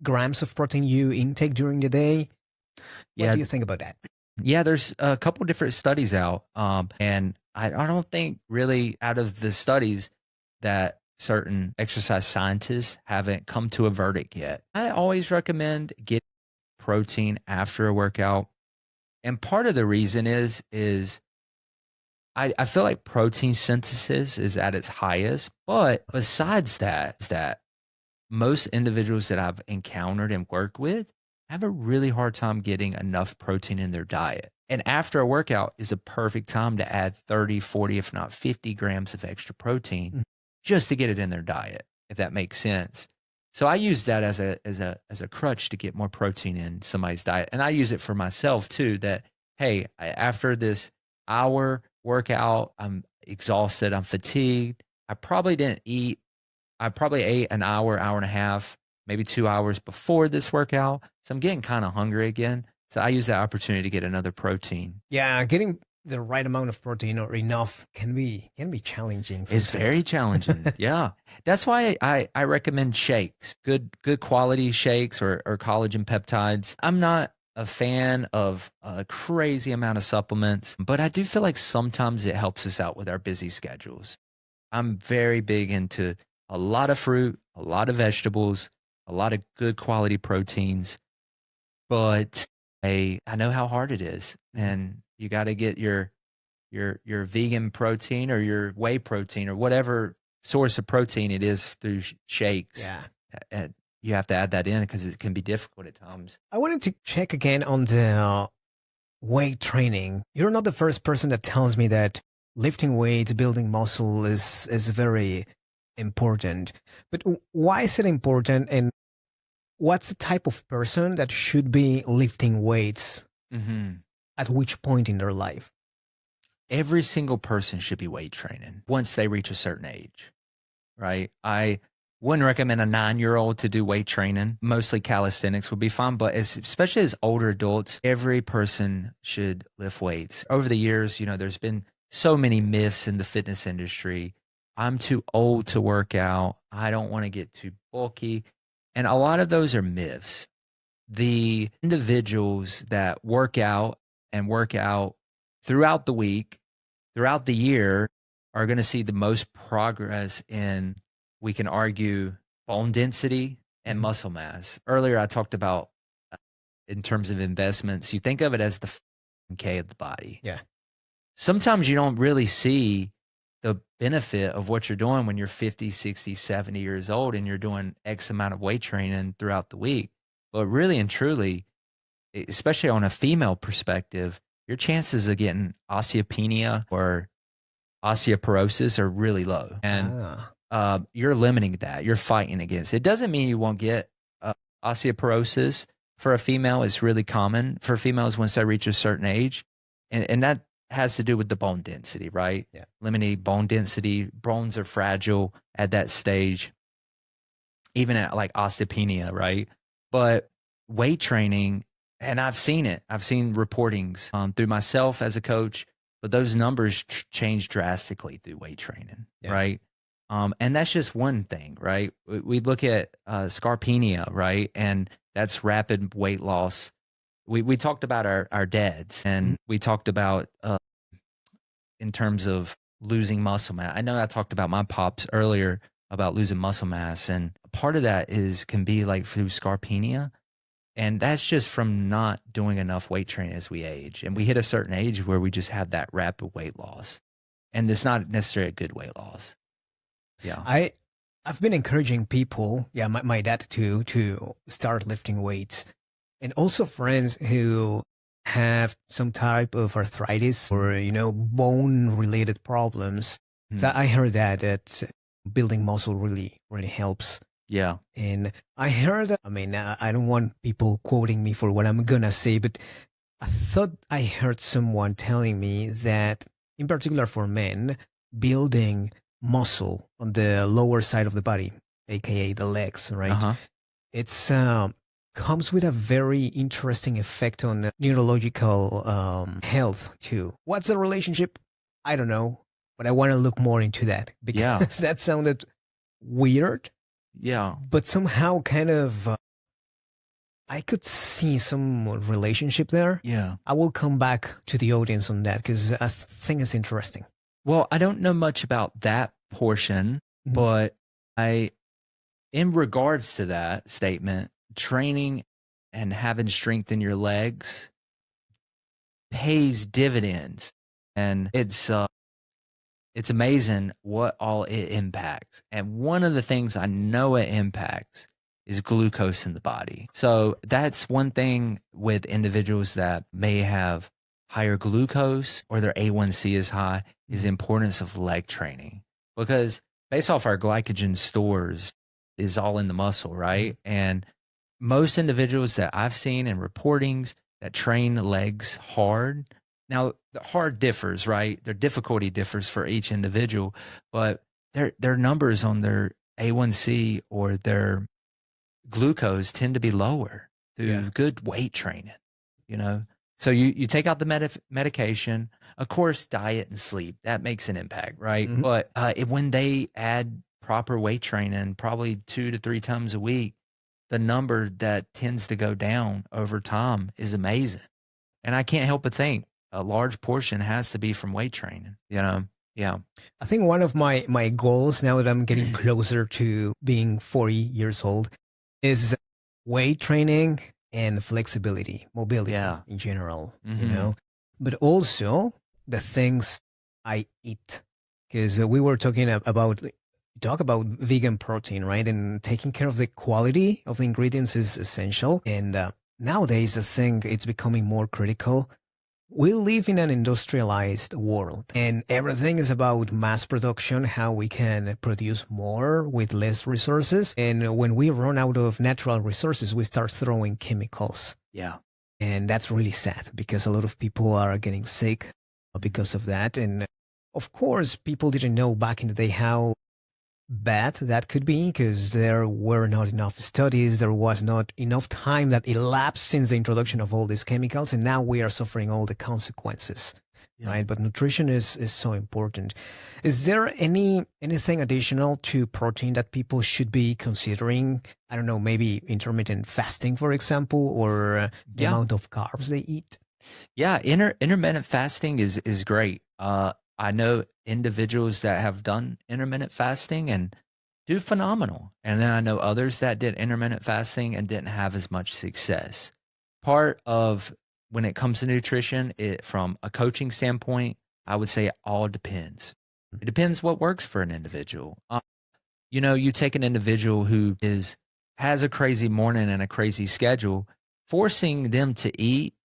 [SPEAKER 2] grams of protein you intake during the day. What do you think about that?
[SPEAKER 1] Yeah, there's a couple different studies out. And I don't think really out of the studies that certain exercise scientists haven't come to a verdict yet. I always recommend getting protein after a workout. And part of the reason is I feel like protein synthesis is at its highest. But besides that, most individuals that I've encountered and worked with have a really hard time getting enough protein in their diet. And after a workout is a perfect time to add 30, 40, if not 50 grams of extra protein just to get it in their diet, if that makes sense. So I use that as a crutch to get more protein in somebody's diet. And I use it for myself too, that, hey, after this hour workout, I'm exhausted, I'm fatigued. I probably didn't eat. I probably ate an hour, hour and a half, maybe 2 hours before this workout. So I'm getting kind of hungry again. So I use that opportunity to get another protein.
[SPEAKER 2] Yeah, getting the right amount of protein or enough can be challenging sometimes.
[SPEAKER 1] It's very challenging. Yeah. That's why I recommend shakes, good quality shakes or collagen peptides. I'm not a fan of a crazy amount of supplements, but I do feel like sometimes it helps us out with our busy schedules. I'm very big into a lot of fruit, a lot of vegetables, a lot of good quality proteins, but I know how hard it is, and you got to get your vegan protein or your whey protein or whatever source of protein it is through shakes.
[SPEAKER 2] Yeah.
[SPEAKER 1] And you have to add that in because it can be difficult at times.
[SPEAKER 2] I wanted to check again on the weight training. You're not the first person that tells me that lifting weights, building muscle is very important. But why is it important, and what's the type of person that should be lifting weights at which point in their life?
[SPEAKER 1] Every single person should be weight training once they reach a certain age, right? I wouldn't recommend a 9-year-old to do weight training. Mostly calisthenics would be fine, but especially as older adults, every person should lift weights. Over the years, there's been so many myths in the fitness industry. I'm too old to work out. I don't want to get too bulky. And a lot of those are myths. The individuals that work out throughout the week, throughout the year, are going to see the most progress in, we can argue, bone density and muscle mass. Earlier, I talked about, in terms of investments, you think of it as the K of the body.
[SPEAKER 2] Yeah.
[SPEAKER 1] Sometimes you don't really see the benefit of what you're doing when you're 50, 60, 70 years old and you're doing X amount of weight training throughout the week. But really and truly, especially on a female perspective, your chances of getting osteopenia or osteoporosis are really low. And you're limiting that. You're fighting against it. It doesn't mean you won't get osteoporosis. For a female, it's really common for females once they reach a certain age. And that has to do with the bone density, right?
[SPEAKER 2] Yeah.
[SPEAKER 1] Limiting bone density. Bones are fragile at that stage, even at like osteopenia, right? But weight training, and I've seen it. I've seen reportings through myself as a coach, but those numbers change drastically through weight training, right? And that's just one thing, right? We look at scarpenia, right? And that's rapid weight loss. We talked about our dads, and we talked about in terms of losing muscle mass. I know I talked about my pops earlier about losing muscle mass, and part of that can be like through scarpenia. And that's just from not doing enough weight training as we age. And we hit a certain age where we just have that rapid weight loss. And it's not necessarily a good weight loss. Yeah.
[SPEAKER 2] I've been encouraging people, my dad too, to start lifting weights. And also friends who have some type of arthritis or, bone related problems. So I heard that building muscle really, really helps.
[SPEAKER 1] Yeah.
[SPEAKER 2] And I heard, I don't want people quoting me for what I'm going to say, but I thought I heard someone telling me that, in particular for men, building muscle on the lower side of the body, aka the legs, right? It's comes with a very interesting effect on neurological health too. What's the relationship? I don't know, but I want to look more into that because that sounded weird.
[SPEAKER 1] Yeah.
[SPEAKER 2] But somehow kind of I could see some relationship there.
[SPEAKER 1] Yeah.
[SPEAKER 2] I will come back to the audience on that because I think it's interesting.
[SPEAKER 1] Well, I don't know much about that portion, but in regards to that statement, training and having strength in your legs pays dividends. And it's amazing what all it impacts. And one of the things I know it impacts is glucose in the body. So that's one thing with individuals that may have higher glucose or their A1C is high, is the importance of leg training. Because based off our glycogen stores is all in the muscle, right? And most individuals that I've seen in reportings that train legs hard, now the hard differs, right? Their difficulty differs for each individual, but their numbers on their A1C or their glucose tend to be lower through good weight training, So you take out the medication, of course, diet and sleep, that makes an impact, right? But when they add proper weight training, probably 2 to 3 times a week, the number that tends to go down over time is amazing. And I can't help but think a large portion has to be from weight training, Yeah.
[SPEAKER 2] I think one of my goals now that I'm getting closer to being 40 years old is weight training and flexibility, mobility in general, but also the things I eat. Because we were talking about vegan protein, right? And taking care of the quality of the ingredients is essential. And nowadays, I think it's becoming more critical we live in an industrialized world and everything is about mass production, how we can produce more with less resources. And when we run out of natural resources, we start throwing chemicals.
[SPEAKER 1] Yeah.
[SPEAKER 2] And that's really sad because a lot of people are getting sick because of that. And of course, people didn't know back in the day how bad that could be because there were not enough studies. There was not enough time that elapsed since the introduction of all these chemicals. And now we are suffering all the consequences, right? But nutrition is so important. Is there anything additional to protein that people should be considering? I don't know, maybe intermittent fasting, for example, or the amount of carbs they eat?
[SPEAKER 1] Yeah, intermittent fasting is great. I know individuals that have done intermittent fasting and do phenomenal. And then I know others that did intermittent fasting and didn't have as much success. Part of when it comes to nutrition, from a coaching standpoint, I would say it all depends. It depends what works for an individual. You take an individual who has a crazy morning and a crazy schedule, forcing them to eat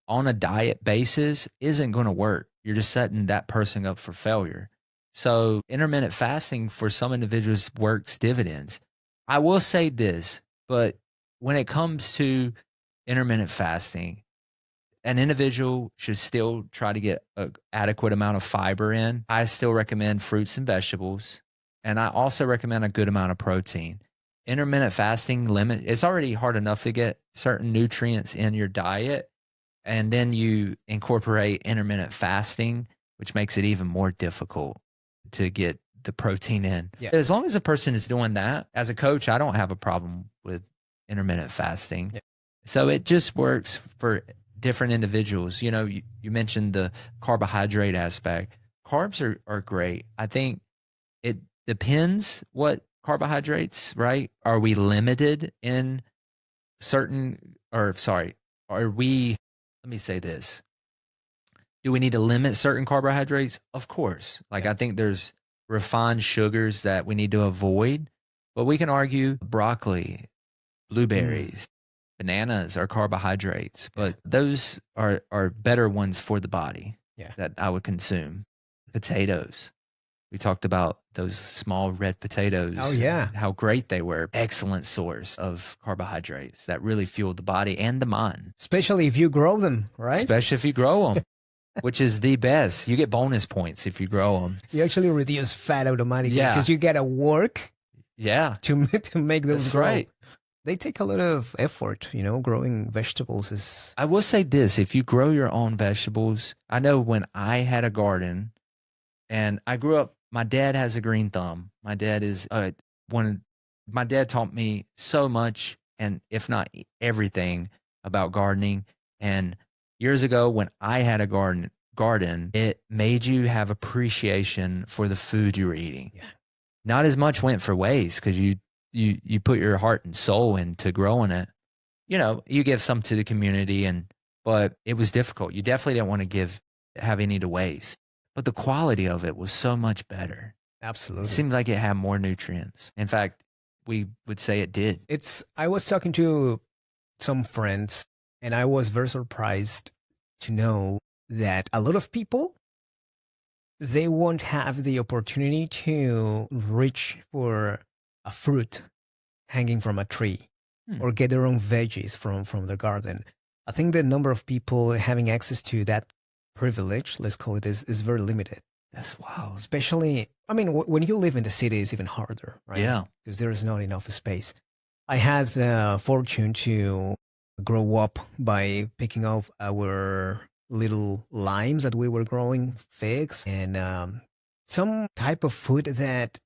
[SPEAKER 1] on a diet basis isn't going to work. You're just setting that person up for failure. So intermittent fasting for some individuals works dividends. I will say this, but when it comes to intermittent fasting, an individual should still try to get an adequate amount of fiber in. I still recommend fruits and vegetables, and I also recommend a good amount of protein. Intermittent fasting it's already hard enough to get certain nutrients in your diet. And then you incorporate intermittent fasting, which makes it even more difficult to get the protein in. Yeah. As long as a person is doing that, as a coach, I don't have a problem with intermittent fasting. Yeah. So it just works for different individuals. You mentioned the carbohydrate aspect. Carbs are great. I think it depends what carbohydrates, right? Are we limited in let me say this. Do we need to limit certain carbohydrates? Of course. I think there's refined sugars that we need to avoid, but we can argue broccoli, blueberries, bananas are carbohydrates, but those are better ones for the body that I would consume. Potatoes. We talked about those small red potatoes.
[SPEAKER 2] Oh, yeah.
[SPEAKER 1] How great they were. Excellent source of carbohydrates that really fueled the body and the mind.
[SPEAKER 2] Especially if you grow them, right?
[SPEAKER 1] Especially if you grow them, which is the best. You get bonus points if you grow them.
[SPEAKER 2] You actually reduce fat automatically because you get to work to make those grow. Right. They take a lot of effort, growing vegetables is...
[SPEAKER 1] I will say this, if you grow your own vegetables, I know when I had a garden and I grew up, my dad has a green thumb. My dad is my dad taught me so much, and if not everything, about gardening. And years ago, when I had a garden, it made you have appreciation for the food you were eating. Yeah. Not as much went for waste because you put your heart and soul into growing it. You give some to the community, but it was difficult. You definitely didn't want to have any to waste. But the quality of it was so much better.
[SPEAKER 2] Absolutely.
[SPEAKER 1] It seemed like it had more nutrients. In fact, we would say it did.
[SPEAKER 2] I was talking to some friends, and I was very surprised to know that a lot of people, they won't have the opportunity to reach for a fruit hanging from a tree or get their own veggies from their garden. I think the number of people having access to that privilege, let's call it, is very limited.
[SPEAKER 1] That's wow.
[SPEAKER 2] Especially, when you live in the city, it's even harder, right?
[SPEAKER 1] Yeah.
[SPEAKER 2] Because there is not enough space. I had the fortune to grow up by picking up our little limes that we were growing, figs, and some type of food that,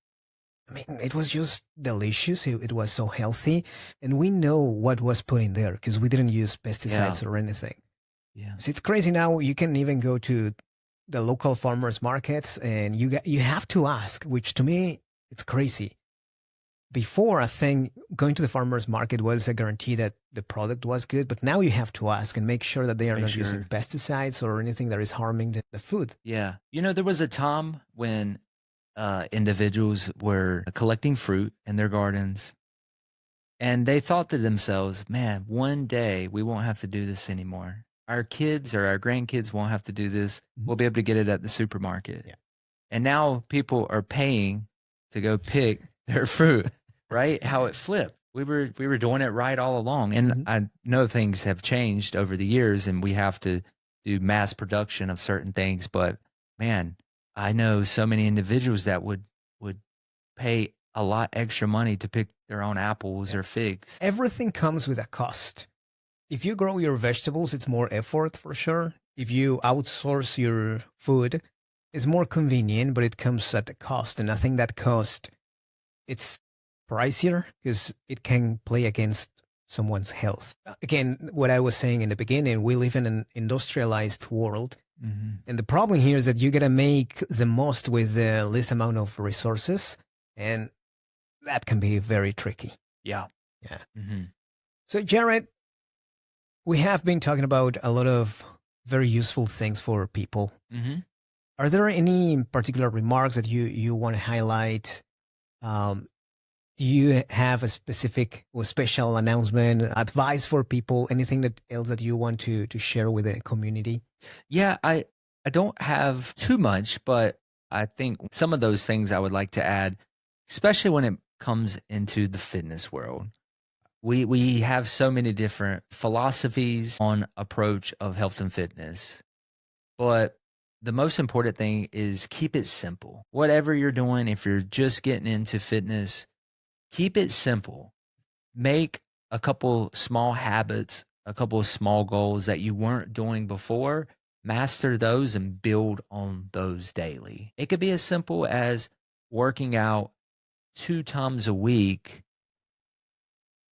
[SPEAKER 2] it was just delicious. It was so healthy. And we know what was put in there because we didn't use pesticides or anything.
[SPEAKER 1] Yeah.
[SPEAKER 2] So it's crazy now. You can even go to the local farmers markets and you have to ask, which to me, it's crazy. Before, I think going to the farmers market was a guarantee that the product was good, but now you have to ask and make sure that they are not using pesticides or anything that is harming the food.
[SPEAKER 1] Yeah. There was a time when individuals were collecting fruit in their gardens and they thought to themselves, man, one day we won't have to do this anymore. our kids or our grandkids won't have to do this. We'll be able to get it at the supermarket.
[SPEAKER 2] Yeah.
[SPEAKER 1] And now people are paying to go pick their fruit, right? How it flipped. We were doing it right all along. And I know things have changed over the years and we have to do mass production of certain things. But man, I know so many individuals that would pay a lot extra money to pick their own apples or figs.
[SPEAKER 2] Everything comes with a cost. If you grow your vegetables, it's more effort for sure. If you outsource your food, it's more convenient, but it comes at a cost. And I think that cost, it's pricier because it can play against someone's health. Again, what I was saying in the beginning, we live in an industrialized world. And the problem here is that you got to make the most with the least amount of resources. And that can be very tricky.
[SPEAKER 1] Yeah.
[SPEAKER 2] Yeah. So, Jared, we have been talking about a lot of very useful things for people. Are there any particular remarks that you want to highlight? Do you have a specific or special announcement, advice for people, anything else that you want to share with the community?
[SPEAKER 1] Yeah, I don't have too much, but I think some of those things I would like to add, especially when it comes into the fitness world. We have so many different philosophies on approach of health and fitness, but the most important thing is keep it simple. Whatever you're doing, if you're just getting into fitness, keep it simple. Make a couple small habits, a couple of small goals that you weren't doing before, master those and build on those daily. It could be as simple as working out 2 times a week,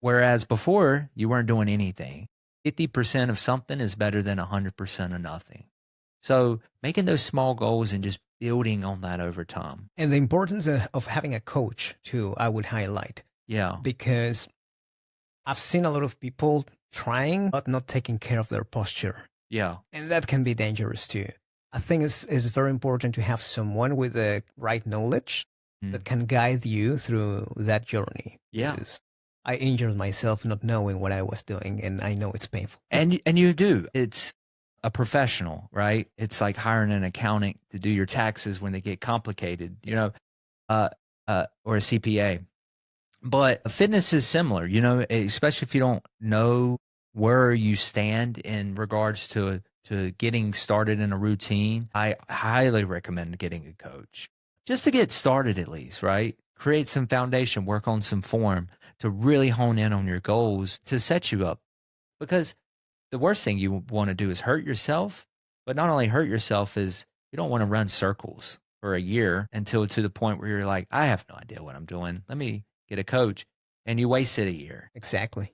[SPEAKER 1] whereas before you weren't doing anything. 50% of something is better than 100% of nothing. So making those small goals and just building on that over time.
[SPEAKER 2] And the importance of having a coach too, I would highlight.
[SPEAKER 1] Yeah.
[SPEAKER 2] Because I've seen a lot of people trying, but not taking care of their posture.
[SPEAKER 1] Yeah.
[SPEAKER 2] And that can be dangerous too. I think it's very important to have someone with the right knowledge that can guide you through that journey.
[SPEAKER 1] Yeah.
[SPEAKER 2] Because I injured myself not knowing what I was doing, and I know it's painful.
[SPEAKER 1] And you do. It's a professional, right? It's like hiring an accountant to do your taxes when they get complicated, or a CPA. But fitness is similar, especially if you don't know where you stand in regards to getting started in a routine. I highly recommend getting a coach just to get started at least, right? Create some foundation, work on some form to really hone in on your goals to set you up. Because the worst thing you want to do is hurt yourself, but not only hurt yourself is you don't want to run circles for a year until to the point where you're like, I have no idea what I'm doing. Let me get a coach. And you wasted a year.
[SPEAKER 2] Exactly.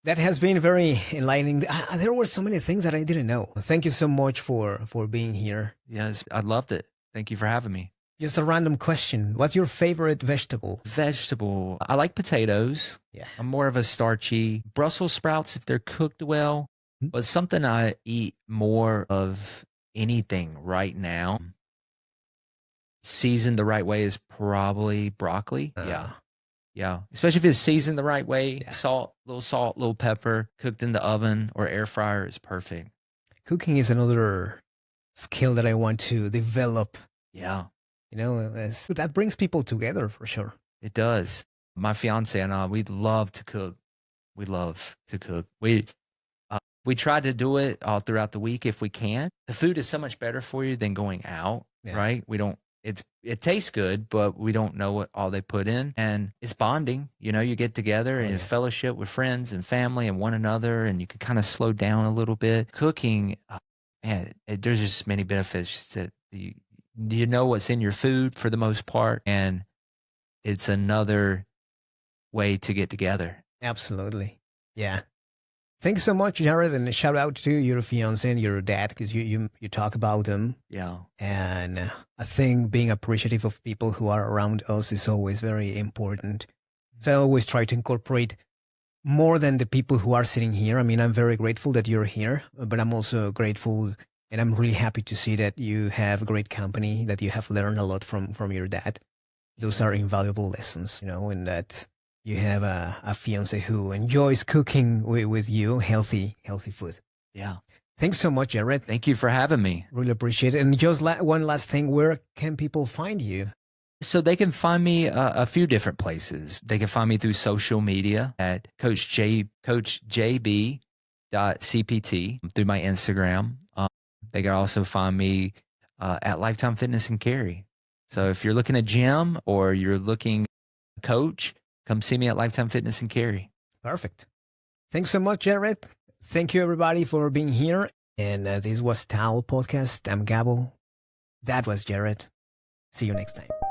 [SPEAKER 2] That has been very enlightening. There were so many things that I didn't know. Thank you so much for being here.
[SPEAKER 1] Yes, I loved it. Thank you for having me.
[SPEAKER 2] Just a random question. What's your favorite vegetable?
[SPEAKER 1] Vegetable. I like potatoes.
[SPEAKER 2] Yeah.
[SPEAKER 1] I'm more of a starchy. Brussels sprouts if they're cooked well. But something I eat more of anything right now, seasoned the right way, is probably broccoli. Yeah. Especially if it's seasoned the right way. Yeah. Salt, little pepper, cooked in the oven or air fryer is perfect.
[SPEAKER 2] Cooking is another skill that I want to develop.
[SPEAKER 1] Yeah.
[SPEAKER 2] That brings people together for sure.
[SPEAKER 1] It does. My fiance and I, we love to cook. We love to cook. We try to do it all throughout the week if we can. The food is so much better for you than going out, right? It tastes good, but we don't know what all they put in. And it's bonding. You get together and fellowship with friends and family and one another, and you can kind of slow down a little bit. Cooking, there's just many benefits that you know what's in your food for the most part, and it's another way to get together.
[SPEAKER 2] Absolutely. Yeah. Thanks so much, Jared, and a shout out to your fiance and your dad, because you talk about them.
[SPEAKER 1] Yeah.
[SPEAKER 2] And I think being appreciative of people who are around us is always very important. So I always try to incorporate more than the people who are sitting here. I mean, I'm very grateful that you're here, but I'm also grateful and I'm really happy to see that you have great company, that you have learned a lot from your dad. Those are invaluable lessons, and that you have a fiance who enjoys cooking with you healthy food.
[SPEAKER 1] Yeah.
[SPEAKER 2] Thanks so much, Jared.
[SPEAKER 1] Thank you for having me.
[SPEAKER 2] Really appreciate it. And just one last thing, where can people find you?
[SPEAKER 1] So they can find me a few different places. They can find me through social media at coachjb.cpt, through my Instagram. They can also find me at Lifetime Fitness and Cary. So if you're looking at gym or you're looking coach, come see me at Lifetime Fitness and Cary.
[SPEAKER 2] Perfect. Thanks so much, Jared. Thank you, everybody, for being here. And this was TAOL Podcast. I'm Gabbo. That was Jared. See you next time.